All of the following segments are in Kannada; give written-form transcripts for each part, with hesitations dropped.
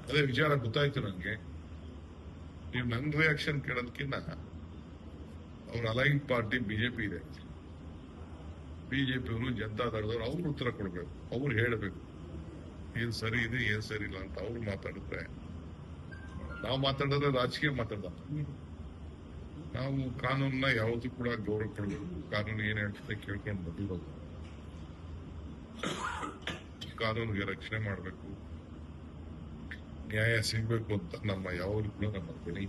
ಅದೇ ವಿಚಾರ ಗೊತ್ತಾಯ್ತು ನನಗೆ. ನೀವು ನನ್ನ ರಿಯಾಕ್ಷನ್ ಕೇಳೋದಕ್ಕಿಂತ ಅವ್ರ ಅಲೈನ್ ಪಾರ್ಟಿ ಬಿಜೆಪಿ ಇದೆ, ಬಿಜೆಪಿ ಅವರು ಜನತಾದಳದವ್ರು ಅವ್ರು ಉತ್ತರ ಕೊಡ್ಬೇಕು, ಅವ್ರು ಹೇಳಬೇಕು ಏನ್ ಸರಿ ಇದೆ ಏನ್ ಸರಿ ಇಲ್ಲ ಅಂತ. ಅವ್ರು ಮಾತಾಡಿದ್ರೆ ನಾವು ಮಾತಾಡಿದ್ರೆ ರಾಜಕೀಯ ಮಾತಾಡ. ನಾವು ಕಾನೂನನ್ನ ಯಾವತ್ತೂ ಕೂಡ ಗೌರವ ಕೊಡಬೇಕು, ಕಾನೂನು ಏನ್ ಹೇಳ್ತದೆ ಕೇಳ್ಕೊಂಡು ಬಂದಿರೋದು, ಕಾನೂನಿಗೆ ರಕ್ಷಣೆ ಮಾಡಬೇಕು, ನ್ಯಾಯ ಸಿಗ್ಬೇಕು ಅಂತ ನಮ್ಮ ಯಾವಾಗ ಕೂಡ ನಮ್ಮ ಬೆಳಿ.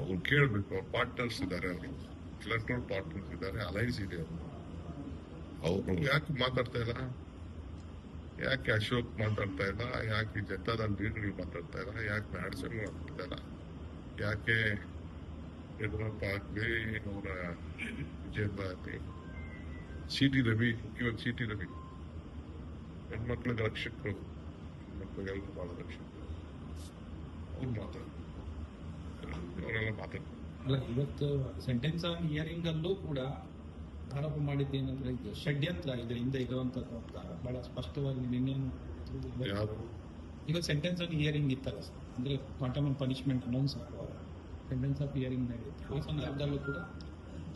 ಅವ್ರು ಕೇಳ್ಬೇಕು, ಅವ್ರ ಪಾರ್ಟ್ನರ್ಸ್ ಇದ್ದಾರೆ, ಅವರು ಎಲೆಕ್ಟ್ರಲ್ ಪಾರ್ಟ್ನರ್ಸ್ ಇದ್ದಾರೆ, ಅಲೈನ್ಸ್ ಇದೆ. ಅವರು ಯಾಕೆ ಮಾತಾಡ್ತಾ ಇಲ್ಲ, ಯಾಕೆ ಅಶೋಕ್ ಮಾತಾಡ್ತಾ ಇಲ್ಲ, ಯಾಕೆ ಜನತಾದಳ ಲೀಡರ್ಗಳು ಮಾತಾಡ್ತಾ ಇಲ್ಲ, ಯಾಕೆ ಮ್ಯಾಡ್ಸನ್ ಮಾತಾಡ್ತಾ ಇಲ್ಲ, ಯಾಕೆ ಯಡಿಯೂರಪ್ಪ ಆಗ್ಲಿ ಅವರ ವಿಜೇಂದ್ರ ಆಗ್ಲಿ, ಸಿ.ಟಿ. ರವಿ, ಮುಖ್ಯವಾಗಿ ಸಿ.ಟಿ. ರವಿ ಹೆಣ್ಮಕ್ಳಿಗೆ ರಕ್ಷಕರು, ಹೆಣ್ಮಕ್ಳಿಗೆಲ್ಲರೂ ಬಹಳ ರಕ್ಷಕರು, ಅವ್ರು ಮಾತಾಡ್ತಾರೆ, ಅವರೆಲ್ಲ ಮಾತಾಡ್ತಾರೆ. ಅಲ್ಲ, ಇವತ್ತು ಸೆಂಟೆನ್ಸ್ ಆನ್ ಹಿಯರಿಂಗ್ ಅಲ್ಲೂ ಕೂಡ ಆರೋಪ ಮಾಡಿದ್ದೇನಂದ್ರೆ ಇದು ಷಡ್ಯಂತ್ರ ಇದರಿಂದ ಇರುವಂತದ್ದು ಅಂತ ಬಹಳ ಸ್ಪಷ್ಟವಾಗಿ ನಿನ್ನೇನು ಯಾರು ಈಗ ಸೆಂಟೆನ್ಸ್ ಆನ್ ಹಿಯರಿಂಗ್ ಇತ್ತಲ್ಲ ಸರ್, ಅಂದ್ರೆ ಕ್ವಾಂಟಮ್ ಆಫ್ ಪನಿಷ್ಮೆಂಟ್ ಅನೌನ್ಸ್ ಆಗುವಾಗ ಸೆಂಟೆನ್ಸ್ ಆಫ್ ಹಿಯರಿಂಗ್ ನಡೀತು. ಈ ಸಂದರ್ಭದಲ್ಲೂ ಕೂಡ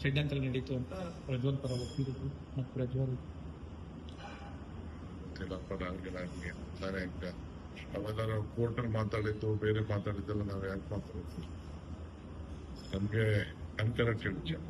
ಷಡ್ಯಂತ್ರ ನಡೀತು ಅಂತ ಪ್ರಜ್ವಲ್ ಪರ ವಕೀಲರು ಮತ್ತು ಪ್ರಜ್ವಲ್ ಅವೆಲ್ಲ ನಾವು ಕೋರ್ಟಲ್ಲಿ ಮಾತಾಡಿದ್ದು ಬೇರೆ ಮಾತಾಡಿದ್ದೆಲ್ಲ ನಾವು ಯಾಕೆ ಮಾತಾಡ್ತೀವಿ, ನಮ್ಗೆ ಅನ್ಕನೆಕ್ಟೆಡ್ ವಿಚಾರ.